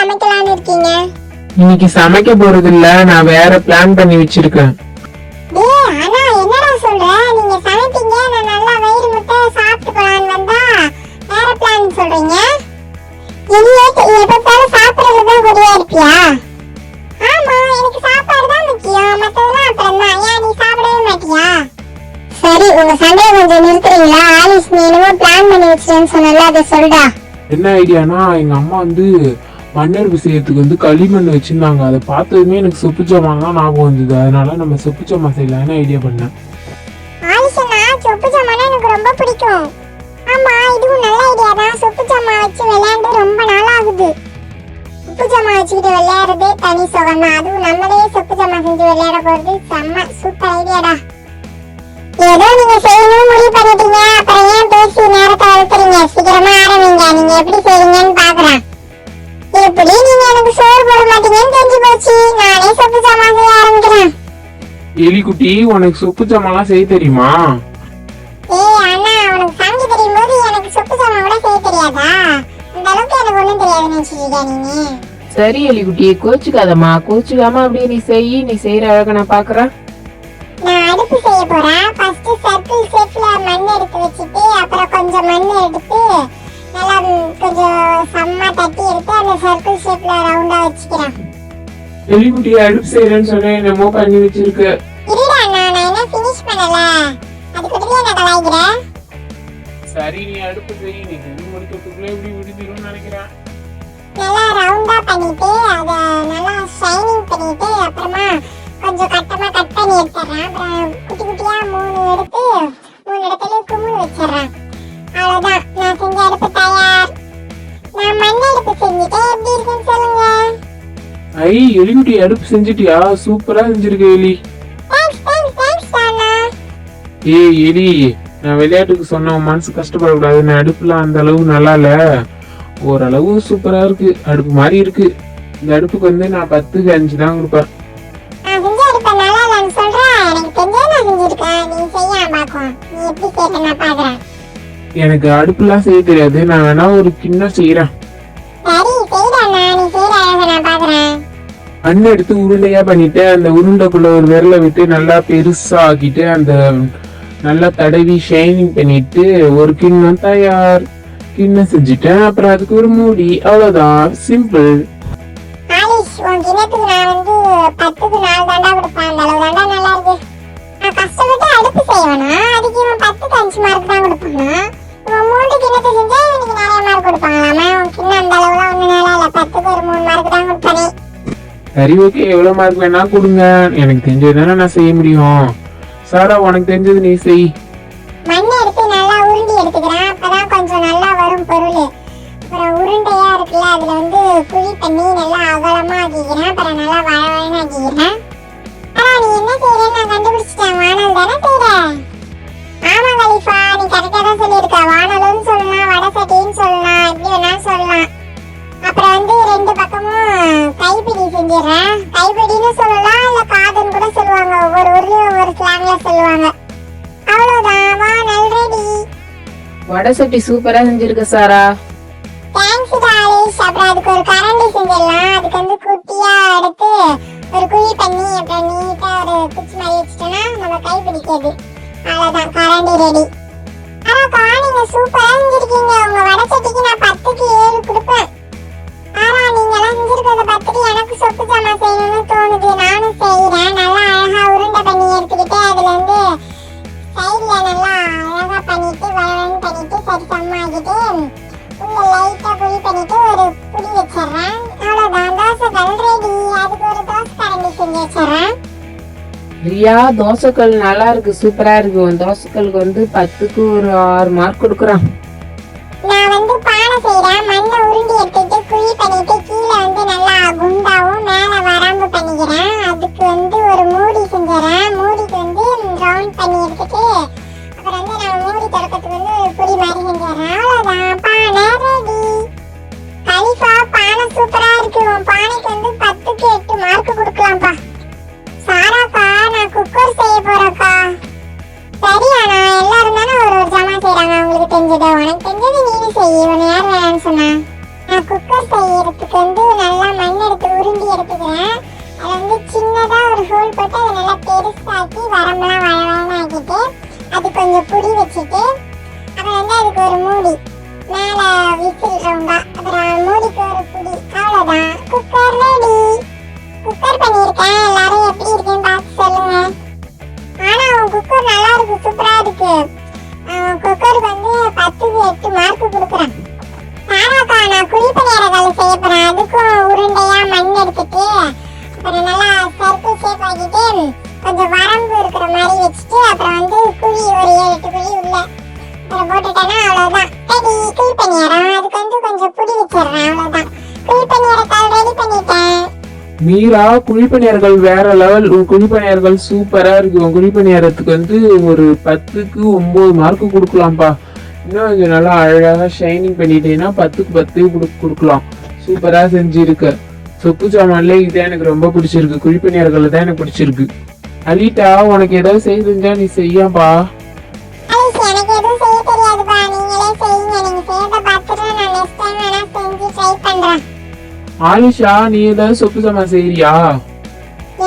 சமைக்கலாம்னு இருக்கீங்க? இன்னைக்கு சமைக்க போறது இல்ல, நான் வேற பிளான் பண்ணி வச்சிருக்கேன். டேய் அண்ணா, என்னடா சொல்ற? நீங்க சமைப்பீங்க, நான் நல்லா வயிறு முட்டை சாப்பிட்டு போலான்னு வந்தா வேற பிளான் சொல்றீங்க. இல்லையே, எப்பப்பாலும் சாப்பிடுறதுதான் குறியா இருப்பியா? ஆமா, எனக்கு சாப்பாடு தான் முக்கியம், மத்ததெல்லாம் அப்புறம் தான். ஏன் நீ சாப்பிடவே மாட்டியா? சரி, உங்க சண்டையை கொஞ்சம் நிறுத்துறீங்களா? ஆலிஸ், நீ என்னமோ பிளான் பண்ணி வச்சிருன்னு சொன்னல, அதை சொல்டா. என்ன ஐடியானா, எங்க அம்மா மன்னர் விஷயத்துக்கு களிமண் வச்சிருந்தாங்க. அதை பார்த்ததுமே எனக்கு சொப்பு ஜாமான் தான் ஞாபகம் வந்தது. அதனால நம்ம சொப்பு ஜாமான் செய்யலாம்னு ஐடியா பண்ணேன். ஆலிஷனா, சொப்பு ஜாமான் எனக்கு ரொம்ப பிடிக்கும். ஆமா, இதுவும் நல்ல ஐடியா தான். சொப்பு ஜாமான் வச்சு விளையாண்டு ரொம்ப நாள் ஆகுது. சொப்பு ஜாமான் வச்சுக்கிட்டு விளையாடுறதே தனி சுகம் தான். அதுவும் நம்மளே சொப்பு ஜாமான் செஞ்சு விளையாட போறது செம்ம சூப்பர் ஐடியாடா. ஏதோ நீங்க செய்யணும் முடிவு பண்ணிட்டீங்க, அப்புறம் ஏன் பேசி நேரத்தை வளர்த்துறீங்க? சீக்கிரமா ஆரம்பிங்க. நீங்க எப்படி செய்வீங்கன்னு பாக்குறேன். எப்படி நீங்க எனக்கு சோறு போட மாட்டீங்கன்னு தெரிஞ்சு போச்சு. நானே சொப்பு ஜாமான் செய்ய ஆரம்பிக்கிறேன். எலிக்குட்டி, உனக்கு சொப்பு ஜாமான்லாம் செய்ய தெரியுமா? ஏய் அண்ணா, உனக்கு சமைக்க தெரியும் போது எனக்கு சொப்பு ஜாமான் கூட செய்ய தெரியாதா? அந்த அளவுக்கு எனக்கு ஒண்ணும் தெரியாதுன்னு நினைச்சிருக்கியா நீங்க? சரி எலிக்குட்டி, கோச்சுக்காதம்மா. கோச்சுக்காம அப்படியே நீ செய்யற அழக நான் பாக்குறேன். நான் அடுப்பு செய்ய போறேன். ஃபர்ஸ்ட் சர்க்கிள் ஷேப்ல மண் எடுத்து வச்சிட்டு, அப்புறம் கொஞ்சம் மண் எடுத்து நல்லா கொஞ்சம் சம்மா தட்டி எடுத்து அந்த சர்க்கிள் ஷேப்ல ரவுண்டா வச்சுக்கிறேன். எலிக்குட்டி, அடுப்பு செய்யறேன்னு சொன்னேன், என்னமோ பண்ணி வச்சிருக்க. இருடா அண்ணா, நான் என்ன ஃபினிஷ் பண்ணல. அதுக்குள்ளே நான் கலாய்க்கிறேன். சரி, நீ அடுப்பு செய். நீ செஞ்சு முடிக்கிறதுக்குள்ள எப்படி விடுதிரும்னு நினைக்கிறேன். நல்லா ரவுண்டா பண்ணிட்டு அத நல்லா ஷைனிங் பண்ணிட்டு அப்புறமா கொஞ்சம் கட்டமா கட் பண்ணி எடுத்துறேன். அப்புறம் குட்டி குட்டியா 3 எடுத்து 3 இடத்துல குமுள் வச்சிடுறேன். அவ்வளவுதான், நான் செஞ்ச அடுப்பு தயார். நான் மண் அடுப்பு செஞ்சுட்டேன். எப்படி இருக்குன்னு சொல்லுங்க. ஐ எலிக்குட்டி, அடுப்பு செஞ்சிட்டியா? சூப்பரா செஞ்சிருக்க எலி. தேங்க்ஸ் அண்ணா. ஏய் எலி, நான் விளையாட்டுக்கு சொன்ன உன் மனசு கஷ்டப்படக்கூடாது. நான் அடுப்புலாம் அந்த அளவு நல்லா இல்ல, ஓரளவு சூப்பரா இருக்கு. அடுப்பு மாதிரி இருக்கு. இந்த அடுப்புக்கு நான் 10க்கு 5 தான் கொடுப்பேன். நான் செஞ்ச அடுப்பு நல்லா இல்லைன்னு சொல்றேன். எனக்கு தெரிஞ்சே நான் செஞ்சிருக்கேன். நீ செய்யாம பாக்கும். நீ எப்படி செய்ய நான் பாக்குறேன். எனக்கு அடுப்புலாம் செய்ய தெரியாது. நான் வேணா ஒரு கிண்ணம் செய்யறேன். சரி செய்டா அண்ணா, நீ செய்யற அழகை நான் பாக்குறேன். மண் எடுத்து உருண்டையா பண்ணிட்டு அந்த உருண்டைக்குள்ள ஒரு விரலை விட்டு நல்லா பெருசா ஆக்கிட்டு அந்த நல்லா தடவி ஷைனிங் பண்ணிட்டு ஒரு கிண்ணம் தயார். கிண்ணம் செஞ்சுட்டேன். அப்புறம் அதுக்கு ஒரு மூடி. அவ்வளவுதான், சிம்பிள். ஆலிஷ், உன் கிணத்துக்கு நான் 10க்கு 4 தாண்டா கொடுப்பேன். அந்த அளவு தாண்டா நல்லா இருக்கு. நான் கஷ்டப்பட்டு அடுப்பு செய்வேனா, அதுக்கு இவன் 10க்கு 5 மார்க் தான் கொடுப்பானா? இவன் 3 கிணத்து செஞ்சா எனக்கு நிறைய மார்க் கொடுப்பாங்களாமா? உன் கிண்ணம் அந்த அளவுலாம் ஒன்றும் நல்லா இல்லை. 10க்கு ஒரு 3 மார்க் தான் கொடுப்பானே. சரி, ஓகே, எவ்வளவு மார்க் வேணா கொடுங்க. எனக்கு தெரிஞ்சதுதானே நான் செய்ய முடியும். சாரா, உனக்கு தெரிஞ்சது நீ செய். மண் எடுத்து நல்லா உருண்டி எடுத்துக்கிறேன். அப்பதான் கொஞ்சம் நல்லா வரும் பொருள். அப்புறம் உருண்டையா இருக்குல்ல, அதுல குழி பண்ணி நல்லா அகலமா ஆக்கிக்கிறேன். அப்புறம் நல்லா வளவளன்னு ஆக்கிக்கிறேன். ஆனா நீ என்ன செய்யறேன்னு நான் கண்டுபிடிச்சிட்டேன். வானல் தானே செய்யற? ஆமா கலிஃபா, நீ கரெக்டா தான் சொல்லியிருக்க. வானலுன்னு சொல்லலாம், வடை சட்டின்னு சொல்லலாம், எப்படி வேணாலும் சொல்லலாம். அப்புறம் 2 பக்கமும் கைப்பிடி செஞ்சிடறேன். கைப்பிடின்னு சொல்லலாம், இல்ல காதுன்னு கூட சொல்லுவாங்க. ஒவ்வொரு ஊர்லயும் ஒவ்வொரு ஸ்லாங்ல சொல்லுவாங்க. அவ்வளவுதான், வானல் ரெடி. வடை சட்டி சூப்பரா செஞ்சிருக்க சாரா. தேங்க்ஸ் ஆலிஷ். அப்புறம் அதுக்கு ஒரு கரண்டி செஞ்சிடலாம். அதுக்கு குட்டியா எடுத்து ஒரு குழி பண்ணி அப்புறம் நீட்டா ஒரு குச்சி மாதிரி வச்சுட்டோம்னா நம்ம கை பிடிக்கிறது. அவ்வளவுதான், கரண்டி ரெடி. ஆனாக்கா, நீங்க சூப்பரா செஞ்சிருக்கீங்க. உங்க வடை சட்டிக்கு நான் 10க்கு 7 கொடுப்பேன். ஆனா நீங்க எல்லாம் செஞ்சிருக்கிறத 10க்கு எனக்கு சொப்பு ஜாமான் செய்யணும்னு தோணுது. நானும் செய்யறேன். நல்லா அழகா உருண்டை பண்ணி எடுத்துக்கிட்டு அதுல சைட்ல நல்லா அழகா பண்ணிட்டு வளவளன்னு பண்ணிட்டு சரி சம்மாக்கிட்டு உள்ள லைட்டா குழி பண்ணிட்டு ஒரு புடி வச்சிடுறேன். அவ்வளவுதான், தோசைகள் ரெடி. அதுக்கு ஒரு தோசை கரண்டி செஞ்சு வச்சிடுறேன். ரியா, தோசைக்கல் நல்லா இருக்கு, சூப்பரா இருக்கு. உன் தோசைக்கல்லுக்கு 10க்கு ஒரு 6 மார்க் கொடுக்குறான். நான் பானை செய்யறேன். மண்ணை உருண்டி எடுத்துட்டு குழி பண்ணிட்டு கீழே நல்லா குண்டாவும் மேல வராம்பு பண்ணிக்கிறேன். அதுக்கு ஒரு மூடி செஞ்சிடறேன். மூடிக்கு ரவுண்ட் பண்ணி எடுத்துட்டு அப்புறம் நம்ம மூடி தொடக்கத்துக்கு ஒரு புடி மாதிரி செஞ்சிடறேன். அவ்வளவுதான், பானை ரெடி. கலிஃபா, பானை சூப்பரா இருக்கு. உன் பானைக்கு 10க்கு 8 மார்க் கொடுக்கலாம்ப்பா. சாராக்கா, நான் குக்கர் செய்ய போறேன்க்கா. சரியா, நான் எல்லாரும் தானே ஒரு ஜாமான் செய்யறாங்க. உங்களுக்கு தெரிஞ்சது, உனக்கு தெரிஞ்சது நீனு செய். உன்னை யார் வேணான்னு சொன்னா? நான் குக்கர் செய்யறதுக்கு வந்து நல்லா மண் எடுத்து உருண்டி எடுத்துக்கிறேன். அது வந்து சின்னதா ஒரு ஹோல் போட்டு அதை நல்லா பெருசாக்கி வரம்பெல்லாம் வளவளன்னு ஆக்கிட்டு அது கொஞ்சம் புடி வச்சுட்டு அப்புறம் வந்து அதுக்கு ஒரு மூடி மேல விசில் ரவுண்டா அப்புறம் மூடிக்கு ஒரு புடி, அவ்வளவுதான். Cooker ready. குக்கர் பண்ணியிருக்கேன். எல்லாரும் எப்படி இருக்குன்னு பார்த்து சொல்லுங்க. ஆனா உன் குக்கர் நல்லா இருக்கு, சூப்பரா இருக்கு. குக்கருக்கு வந்து 10க்கு 8 மார்க் கொடுக்குறேன். சாராக்கா, நான் குழிப்பணியாரங்கள் செய்ய போறேன். அதுக்கும் உருண்டையா மண் எடுத்துட்டு அப்புறம் நல்லா சர்க்கிள் ஷேப் ஆக்கிட்டு கொஞ்சம் வரம்பு இருக்கிற மாதிரி வச்சுட்டு அப்புறம் வந்து குழி ஒரு 7-8 குழி உள்ள அப்புறம் போட்டுட்டேன்னா அவ்வளவுதான் ரெடி குழிப்பணியாரம். அதுக்கு வந்து கொஞ்சம் புடி வச்சிடுறேன், அவ்வளவுதான். குழிப்பணியாரத்தால் ரெடி பண்ணிட்டேன். மீரா, குழிப்பணியார்கள் வேற லெவல். உன் குழிப்பணியார்கள் சூப்பரா இருக்கு. உன் குழிப்பணியாரத்துக்கு வந்து ஒரு 10க்கு 9 மார்க் கொடுக்கலாம்ப்பா. இன்னும் கொஞ்சம் நல்லா அழகா ஷைனிங் பண்ணிட்டேன்னா 10க்கு 10 கொடுக்கலாம். சூப்பரா செஞ்சிருக்க. சொப்பு சாமான்ல இதுதான் எனக்கு ரொம்ப பிடிச்சிருக்கு. குழிப்பணியார்கள் தான் எனக்கு பிடிச்சிருக்கு. அலிட்டா, உனக்கு ஏதாவது செய்ய தெரிஞ்சா நீ செய்யாப்பா. எனக்கு எதுவும் செய்ய தெரியாதுப்பா, நீங்களே செய்யுங்க. நீங்க செய்யறத பார்த்துட்டு நான் நெக்ஸ்ட் டைம் வேணா செஞ்சு ட்ரை பண்றேன். ஆலிஷா, நீ ஏதாவது சொப்பு சாமான் செய்யறியா?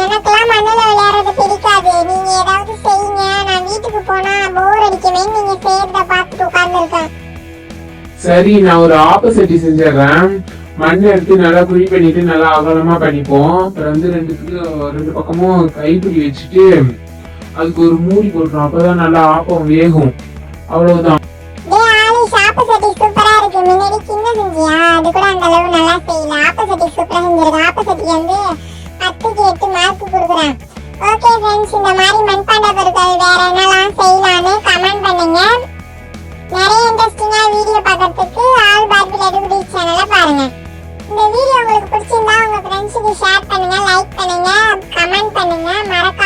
எனக்கெல்லாம் மண்ணுல விளையாடுறது பிடிக்காது. நீங்க ஏதாவது செய்யுங்க. நான் வீட்டுக்கு போனா போர் அடிக்குமே, நீங்க செய்யறத பார்த்துட்டு உட்கார்ந்துருக்கேன். சரி, நான் ஒரு ஆப்போசிட்டி செஞ்சிடறேன். மண் எடுத்து நல்லா குழி பண்ணிட்டு நல்லா அகலமா பண்ணிப்போம். அப்புறம் வந்து ரெண்டு பக்கமும் கைப்பிடி வச்சுட்டு அதுக்கு ஒரு மூடி போட்டுரும். அப்பதான் நல்லா ஆப்பம் வேகும். அவ்வளவுதான். சூப்பரா இருக்கு. முன்னாடி சின்ன செஞ்சியா, அது கூட அந்த அளவு நல்லா செய்யல. ஆப்போசிட்டி சூப்பரா செஞ்சிருக்கு. ஆப்போசிட்டி வந்து 10க்கு 8 மார்க் கொடுக்குறேன். ஓகே ஃப்ரெண்ட்ஸ், இந்த மாதிரி மண்பாண்ட பொருட்கள் வேற என்னெல்லாம் செய்யலாம்னு கமெண்ட் பண்ணுங்க. நிறைய இன்ட்ரெஸ்டிங்கா வீடியோ பார்க்கறதுக்கு ஆல் பார்பி லட்டுகுடி சேனலை பாருங்க. இந்த வீடியோ உங்களுக்கு பிடிச்சிருந்தா உங்க ஃப்ரெண்ட்ஸுக்கு ஷேர் பண்ணுங்க, லைக் பண்ணுங்க, கமெண்ட் பண்ணுங்க. மறக்காம